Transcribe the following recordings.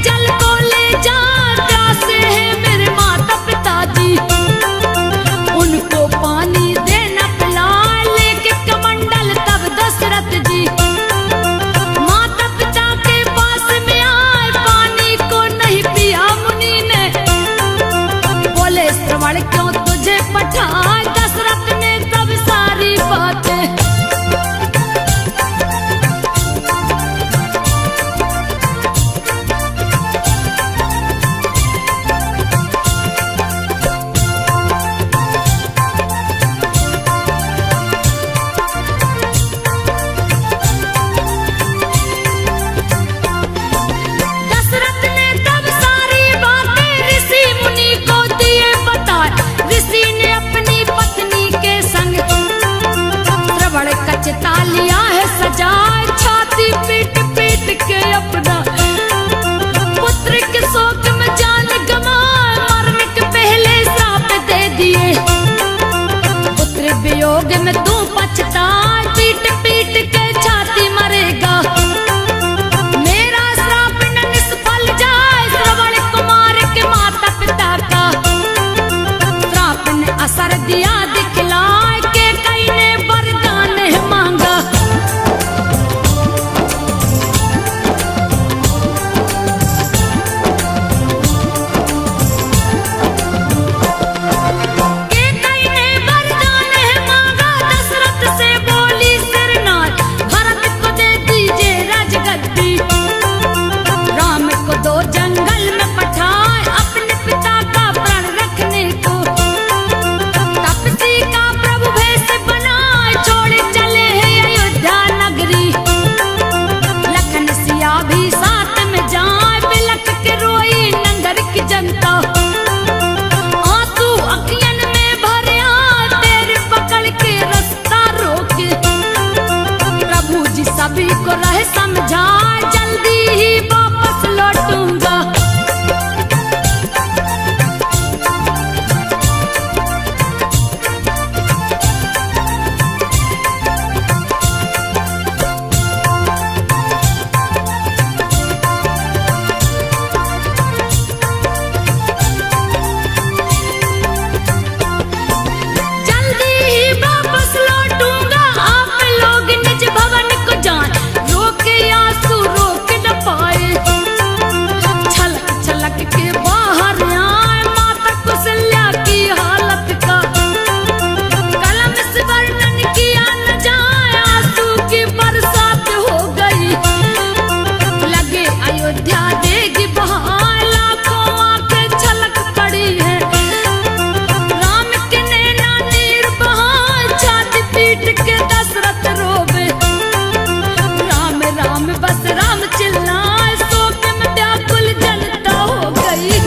जल तेज बहार लाखों आंखें छलक पड़ी है। राम के नैना नीर बहार छाती पीट के दशरथ रोवे। राम राम बस राम चिल्लाए शोक में व्याकुल जनता हो गई।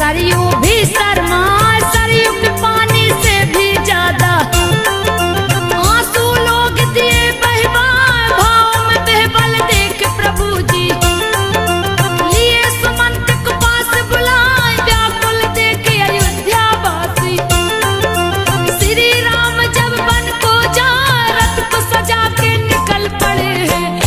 सरयू भी शर्मा सरयू के पानी से भी ज्यादा आंसू लोग दिए बहवा भाव में बेबल देख प्रभु जी। लिए सुमंत को पास बुलाए व्याकुल देख अयोध्या वासी। श्री राम जब वन को जा रथ को सजा के निकल पड़े हैं।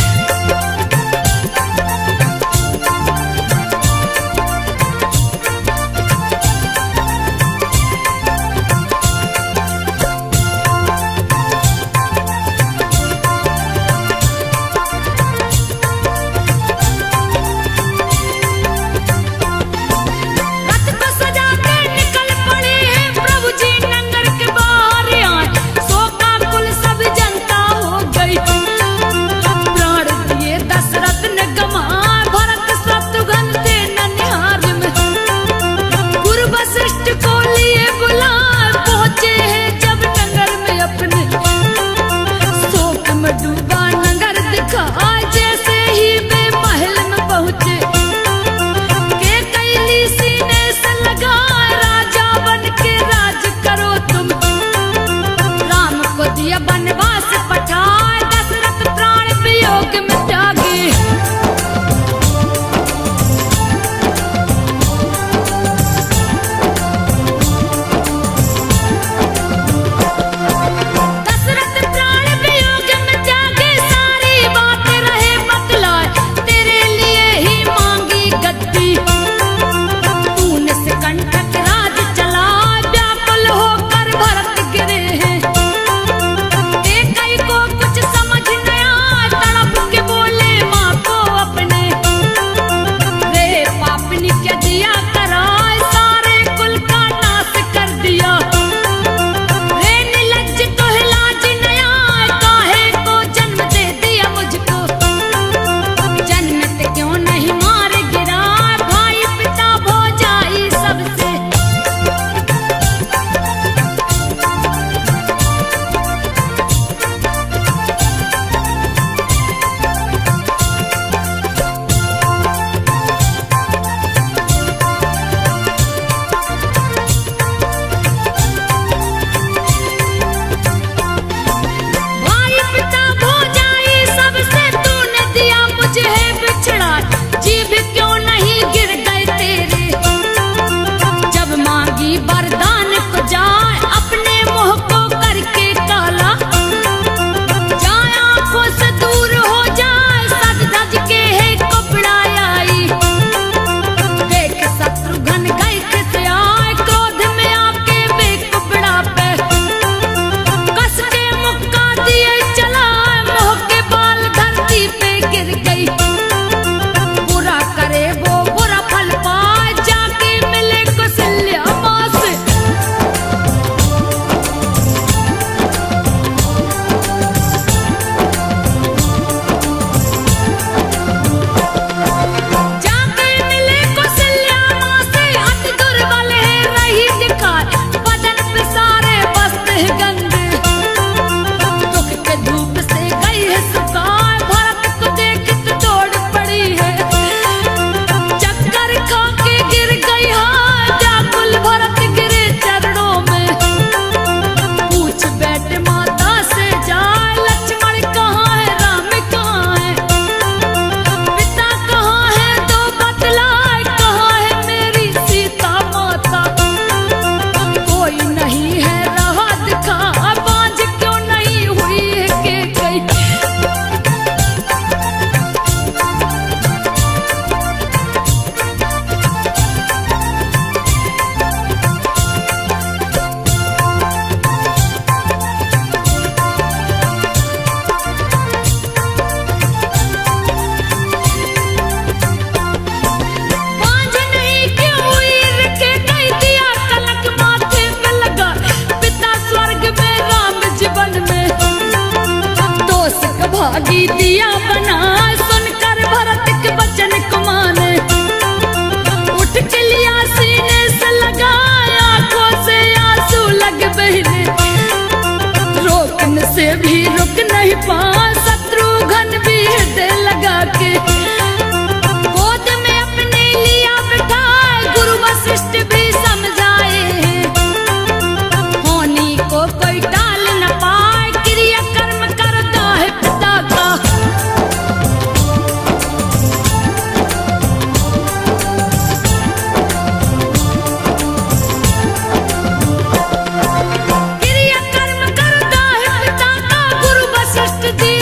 बनवास पठाए दशरथ प्राण वियोग में त्यागे। त्यागी दिया बना सुनकर भरत के वचन को माने। उठ चलिया सीने से लगाया आंखों से आंसू लग बहने। रोकने से भी रुक नहीं पा शत्रुघ्न भी हृदय लगा के गोद में अपने लिया बिठाए। गुरु वशिष्ठ भी समझाए होनी को कोई टाल न पाए। क्रिया कर्म करता है पिता का क्रिया कर्म करता है पिता का। गुरु वशिष्ठ जी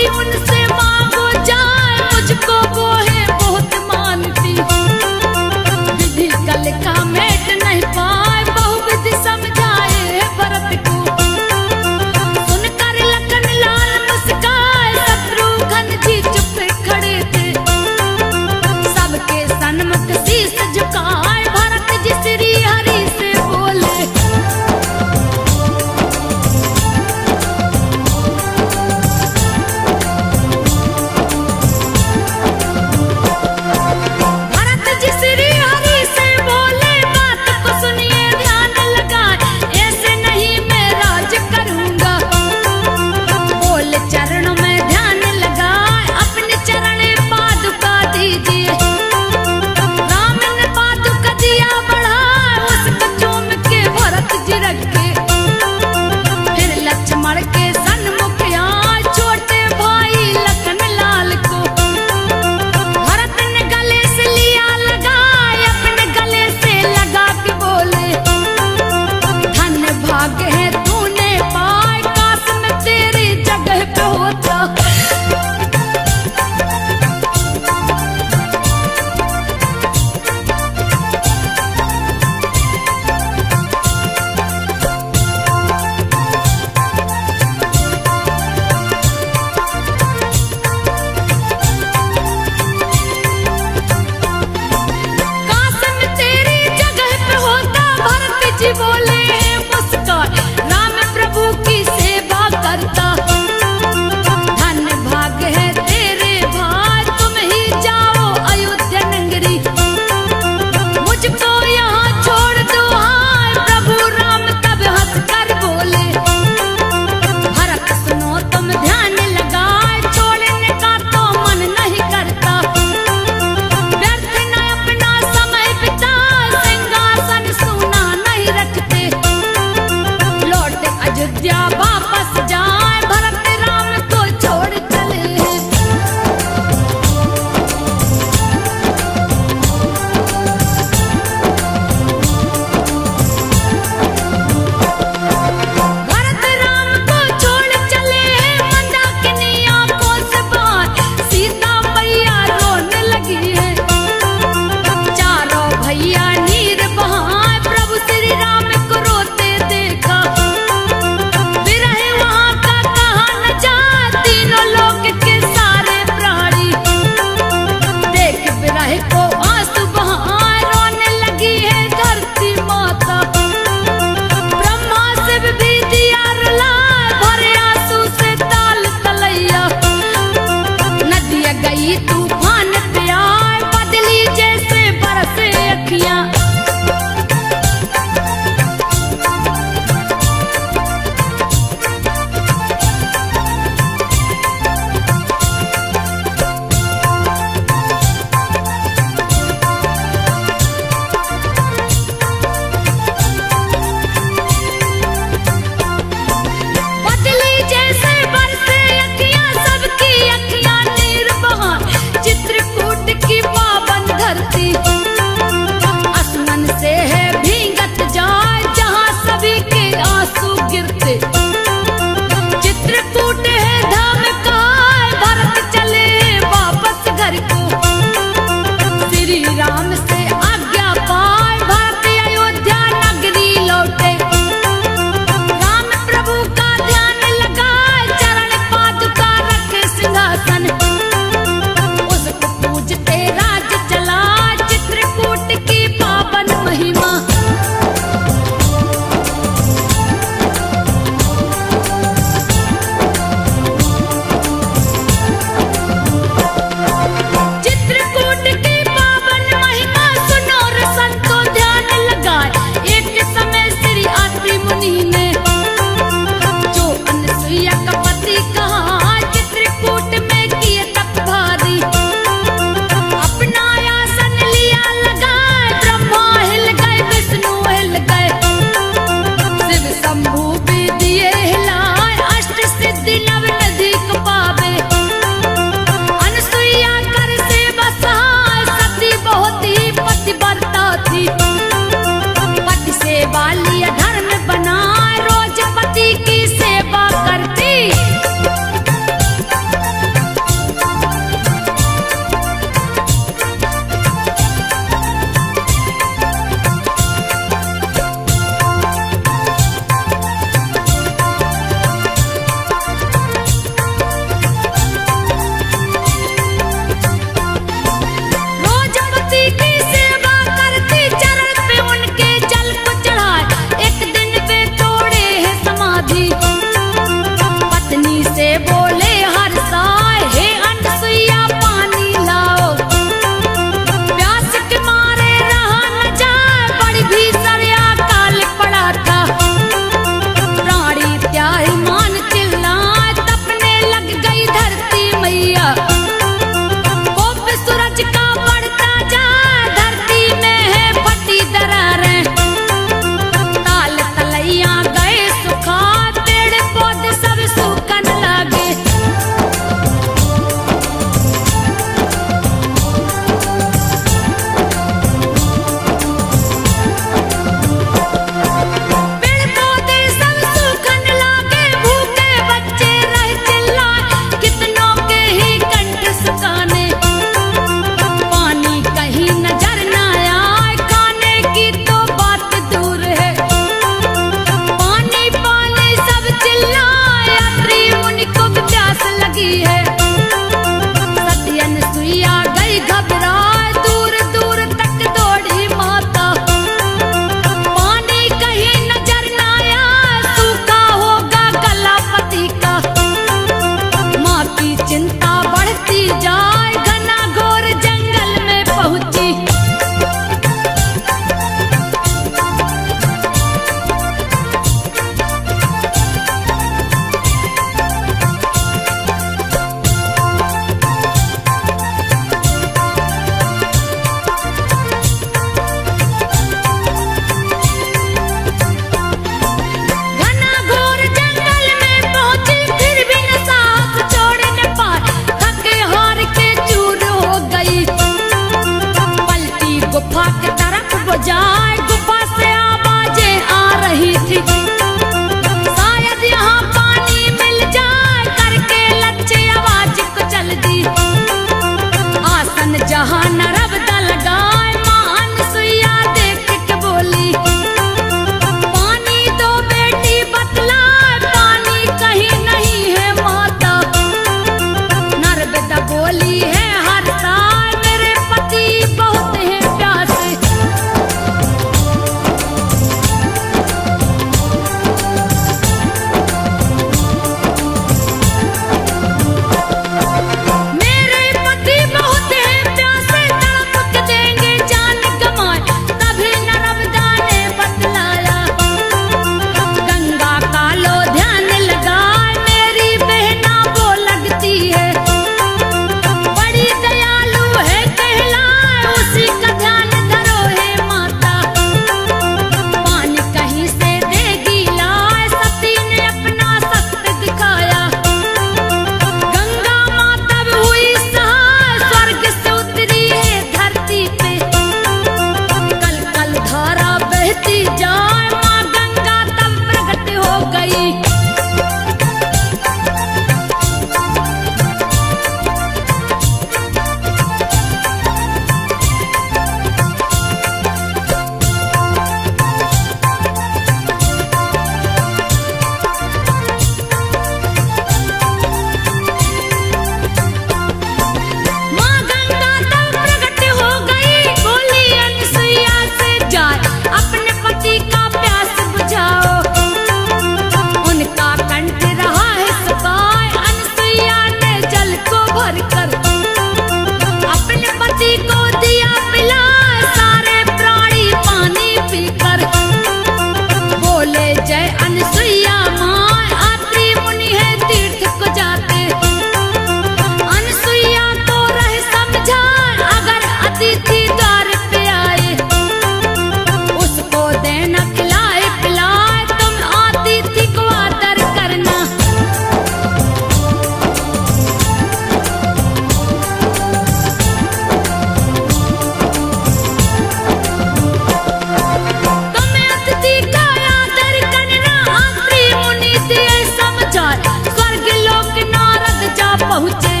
पहुँचे,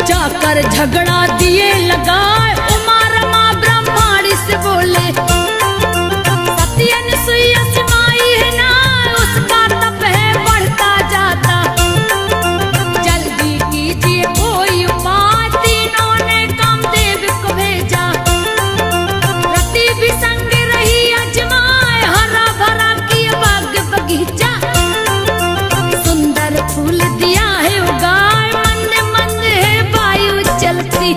जाकर झगड़ा दिए लगाए। उमा रमा ब्रह्माणी से बोले, सती अनसुईया समाई है ना, उसका तप है बढ़ता जाता, जल्दी कीजिए कोई उपाय। तीनों ने कामदेव को भेजा, रति भी संग रही अजमाए, हरा भरा किया बाग बगीचा, सुंदर फूल दिया है उगाए, मंद मंद है वायु चलती।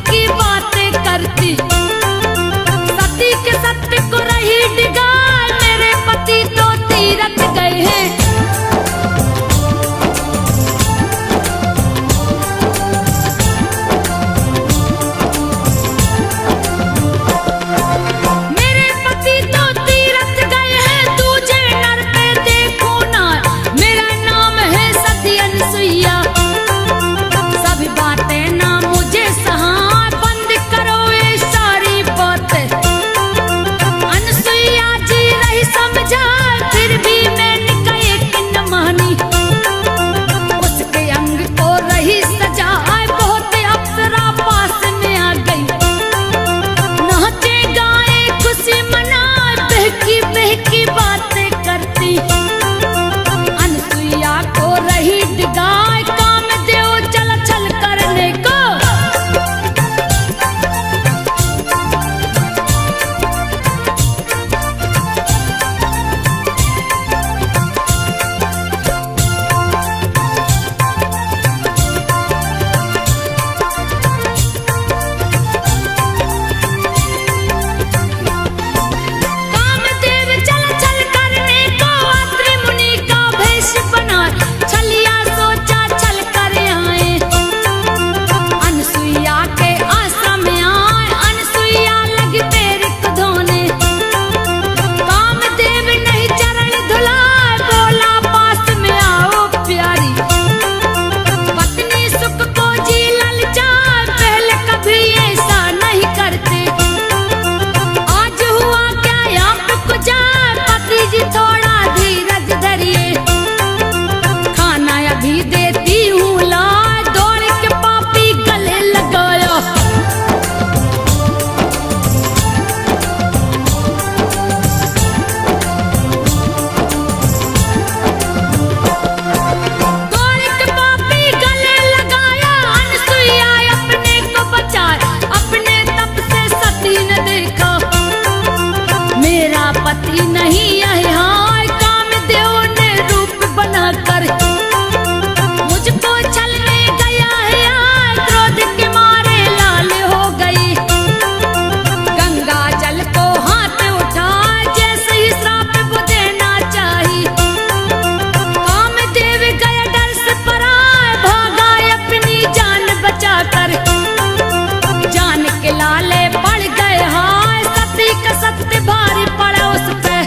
की बातें करती, सती के सत्य को रही डिगाल, मेरे पति तो तीरथ गए हैं। मेरे पति तो तीरथ गए हैं, दूजे नर पे देखो ना, मेरा नाम है सती अनसुईया, सभी बातें ना मुझे सहा, बंद करो ये सारी बातें। अनसुईया जी रही समझा, फिर भी मैंने कहे कि न मानी, उसके अंग को रही सजा, बहुत अप्सरा पास में आ गई, नाचे गाए खुशी मनाए, बहकी बहकी बातें करती, अनसुईया को रही डिगाए, कामदेव चल छल करने को। कामदेव चल छल करने को, अत्रि मुनि का भेष बनाए, छलिया सोचा छल कर आए, अनसुईया के आश्रम में आए, अनसुईया लगी पैर को धोने, कामदेव नहीं चरण धुलाए, बोला पास में आओ प्यारी, पत्नी सुख को जी ललचाए, पहले कभी ऐसा नहीं करते, आज हुआ क्या आपको जाए, पति जी थोड़ा धीरज धरिए, खाना अभी देती हूँ ला, दौड़ के पापी गले लगाया। दौड़ के पापी गले लगाया, अनसुईया अपने को बचाए, अपने तप से सती ने देखा, मेरा पति नहीं है हाय, कामदेव ने रूप बनाकर मुझको छलने गया है, यार क्रोध के मारे लाल हो गई, गंगा जल को हाथ उठाए, जैसे ही श्राप वो देना चाही, कामदेव गया डर से पराए, भागा अपनी जान बचाकर, जान के लाले पड़ गए हाय, सती का सत्य भारी पड़ा उस पे।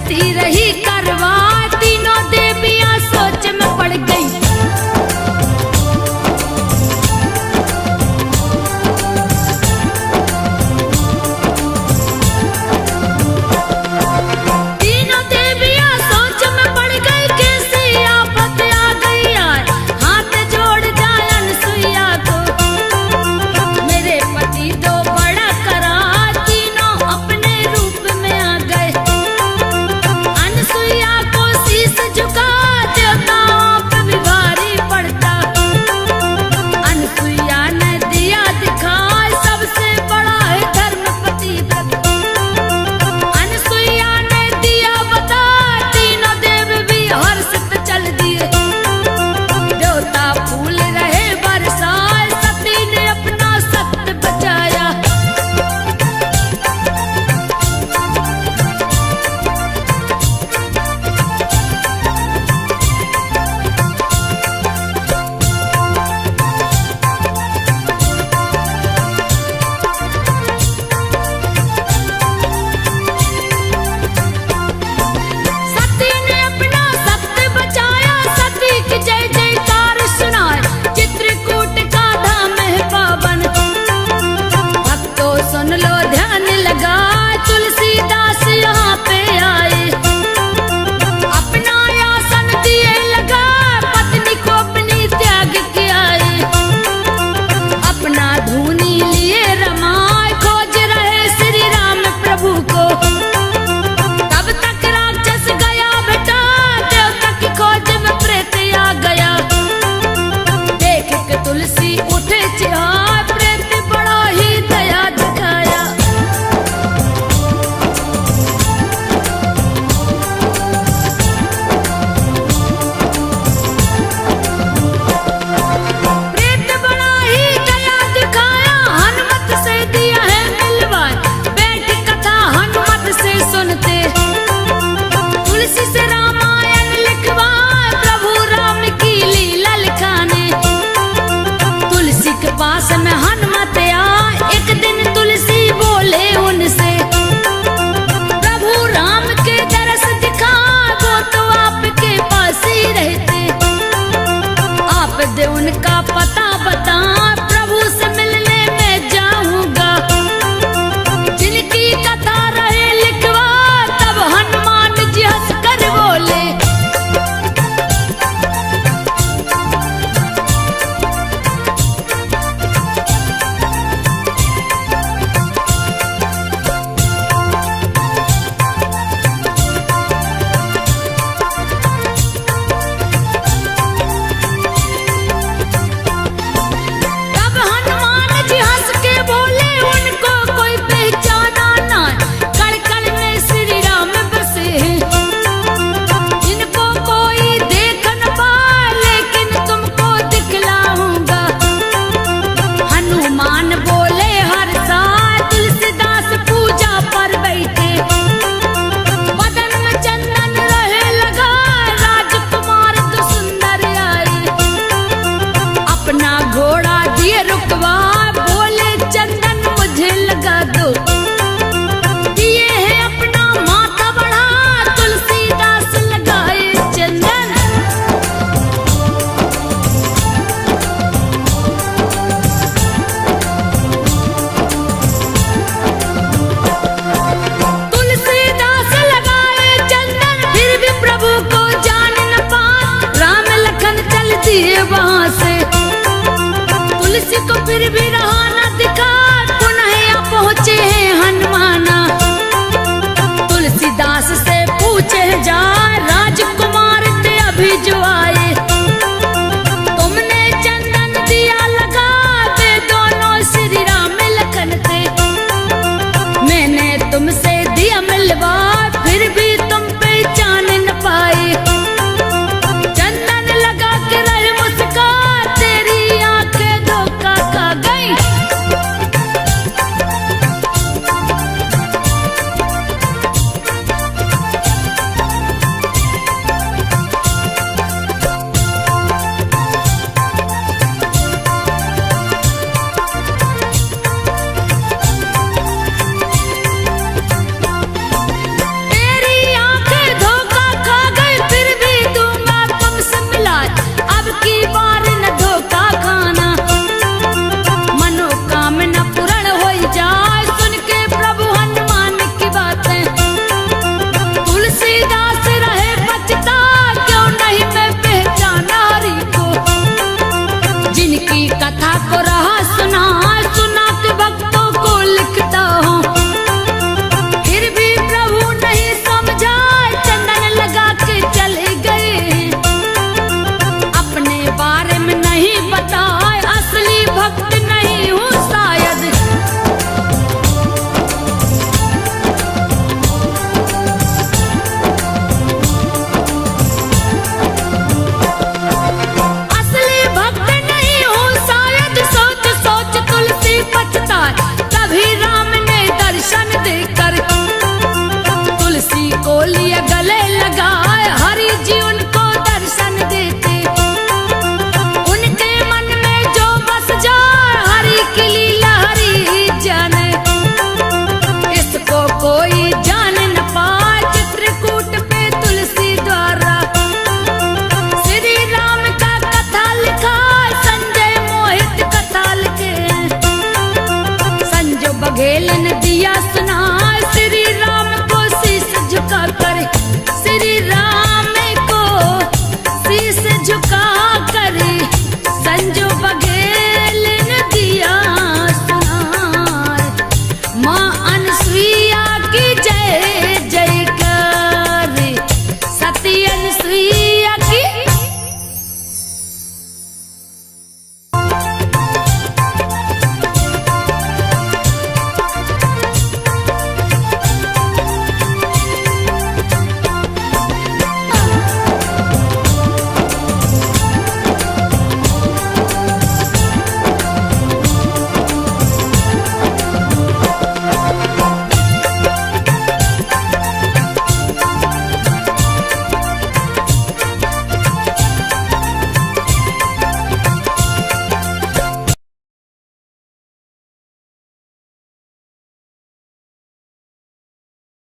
सती रही करवा, तीनों देवियां सोच में पड़ गई। तीनों देवियां सोच में पड़ गई, कैसी आफत आ गई यार, हाथ जोड़ जाए अनसुईया को। मेरे पति दो बड़ा करा, तीनों अपने रूप में आ गए। अनसुईया बघेल नदिया सुना